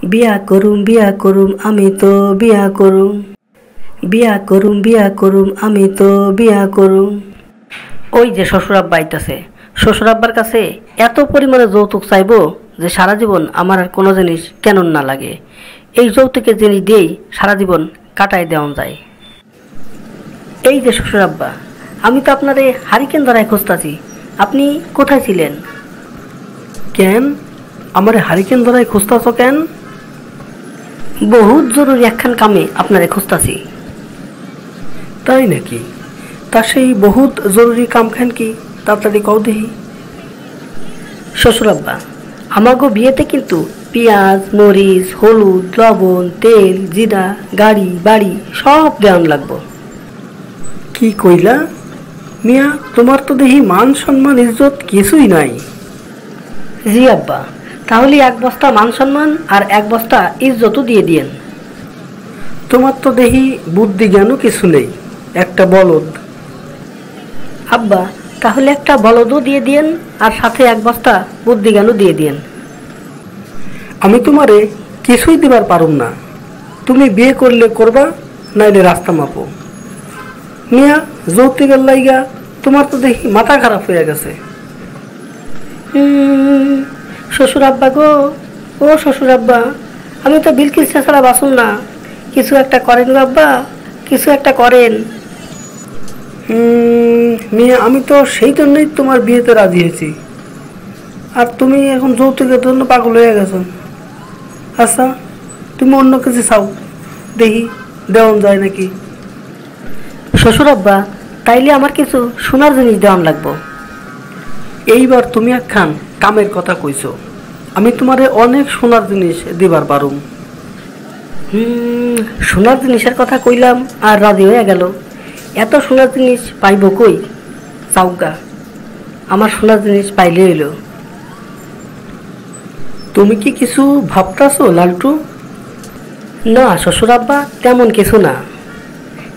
বিয়া করুম আমি তো বিয়া করুম, বিয়া করুম আমি তো বিয়া করুম। ওই যে শ্বশুর আব্বা আইতাছে, শ্বশুর আব্বার কাছে এত পরিমাণে যৌতুক চাইবো যে সারা জীবন আমার আর কোনো জিনিস কেন না লাগে। এই যৌতুকের জিনিস দিয়েই সারা জীবন কাটাই দেওয়া যায়। এই যে শ্বশুর আব্বা, আমি তো আপনারে হারিকেন ধরায় খুঁজতাছি, আপনি কোথায় ছিলেন? কেন আমার হারিকেন ধরায় খুঁজতাছ কেন? বহুত জরুরি একখান কামে আপনারে খুঁজতাছি। তাই নাকি? তা সেই বহুত জরুরি কাম খান কি তাড়াতাড়ি কও দেহি। শ্বশুর আব্বা, আমাগো বিয়েতে কিন্তু পেঁয়াজ মরিচ হলুদ লবণ তেল জিরা গাড়ি বাড়ি সব দেওয়ান লাগবো। কি কইলা মিয়া, তোমার তো দেহি মান সম্মান ইজ্জত কিছুই নাই। জি আব্বা, তাহলে এক বস্তা মান সম্মান আর এক বস্তা ইজ্জতও দিয়ে দিয়েন। তোমার তো দেহি বুদ্ধি জ্ঞানও কিছু নেই, একটা বলদ। আব্বা, তাহলে একটা বলদও দিয়ে দিয়েন আর সাথে এক বস্তা বুদ্ধি জ্ঞানও দিয়ে দিয়েন। আমি তোমারে কিছুই দিবার পারুম না, তুমি বিয়ে করলে করবা নাইলে রাস্তা মাপো। মিয়া যৌতুকের লাইগা তোমার তো দেখি মাথা খারাপ হয়ে গেছে। শ্বশুর আব্বা গো, ও শ্বশুর আব্বা, আমি তো বিলকিস ছাড়া বাসুন না, কিছু একটা করেন গো আব্বা, কিছু একটা করেন। মিয়া আমি তো সেই জন্যই তোমার বিয়েতে রাজি হয়েছি, আর তুমি এখন যৌতুকের জন্য পাগল হয়ে গেছো। আচ্ছা তুমি অন্য কিছু চাও, দেখি দেওয়ান যায় নাকি। শ্বশুর আব্বা, তাইলে আমার কিছু সোনার জিনিস দেওয়ান লাগবো। এইবার তুমি একখান কামের কথা কইছো, আমি তোমারে অনেক সোনার জিনিস দিবার পারুম। সোনার জিনিসের কথা কইলাম আর রাজি হয়ে গেল। এত সোনার জিনিস পাইব কই? চাউগা, আমার সোনার জিনিস পাইলে হইল। তুমি কি কিছু ভাবতাছো লালটু? না শ্বশুর আব্বা, তেমন কিছু না।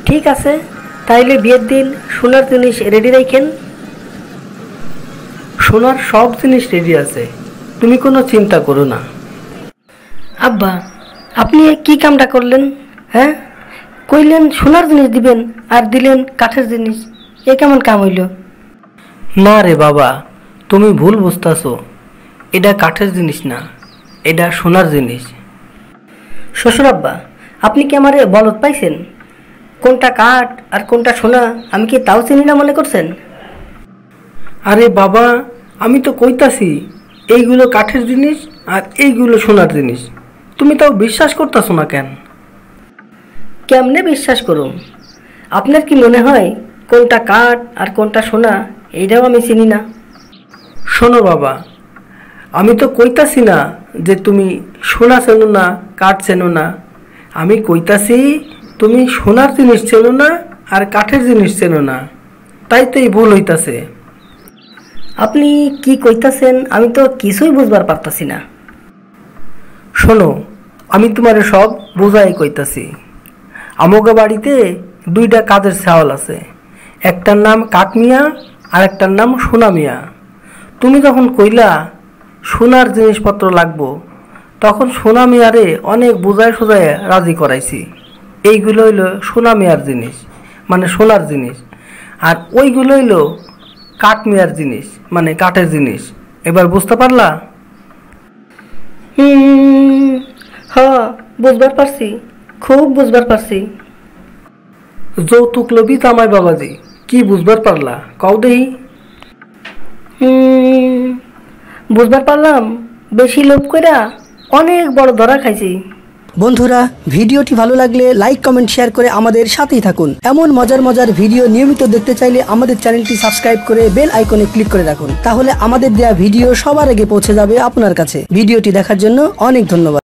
ঠিক আছে, তাইলে বিয়ের দিন সোনার জিনিস রেডি রাখেন। সোনার সব জিনিস রেডি আছে, তুমি কোনো চিন্তা করো না। আব্বা, আপনি কি কামটা করলেন? হ্যাঁ, কইলেন সোনার জিনিস দিবেন আর দিলেন কাঠের জিনিস, এ কেমন কাম হইল? না রে বাবা, তুমি ভুল বুঝতাছো, এটা কাঠের জিনিস না, এটা সোনার জিনিস। শ্বশুর আব্বা, আপনি কি আমারে বলদ পাইছেন? কোনটা কাঠ আর কোনটা সোনা আমি কি তাও চিনি না মনে করছেন? আরে বাবা, আমি তো কইতাছি এইগুলো কাঠের জিনিস আর এইগুলো সোনার জিনিস, তুমি তাও বিশ্বাস করতেছো না কেন? কেমনে বিশ্বাস করুন? আপনার কি মনে হয় কোনটা কাঠ আর কোনটা সোনা এইটাও আমি চিনি না? শোনো বাবা, আমি তো কইতাছি না যে তুমি সোনা চেনো না কাঠ চেনো না, আমি কইতাছি তুমি সোনার জিনিস চেনো না আর কাঠের জিনিস চেনো না, তাই তো এই ভুল হইতাছে। আপনি কি কইতাছেন আমি তো কিছুই বুঝবার পারতাছি না। শোনো, আমি তোমারে সব বোঝাই কইতাছি। আমগো বাড়িতে দুইটা কাজের ছাওয়াল আছে, একটার নাম কাঠমিয়া আর একটার নাম সোনা মিয়া। তুমি যখন কইলা সোনার জিনিসপত্র লাগবো, তখন সোনা মিয়ারে অনেক বোঝায় সোজায় রাজি করাইছি। এইগুলো হইলো সোনা মিয়ার জিনিস, মানে সোনার জিনিস, আর ওইগুলো হইলো কাঠ মিয়ার জিনিস, মানে কাঠের জিনিস। এবার বুঝতে পারলা? হ্যাঁ, বুঝবার পারছি, খুব বুঝবার পারছি। যৌতুক লোভী তামাই বাবাজি, কি বুঝবার পারলা কও দেহি। বুঝবার পারলাম, বেশি লোভ কইরা অনেক বড় ধরা খাইছি। বন্ধুরা, ভিডিওটি ভালো লাগলে লাইক কমেন্ট শেয়ার করে আমাদের সাথেই থাকুন। এমন মজার মজার ভিডিও নিয়মিত দেখতে চাইলে আমাদের চ্যানেলটি সাবস্ক্রাইব করে বেল আইকনে ক্লিক করে রাখুন, তাহলে আমাদের দেয়া ভিডিও সবার আগে পৌঁছে যাবে আপনার কাছে। ভিডিওটি দেখার জন্য অনেক ধন্যবাদ।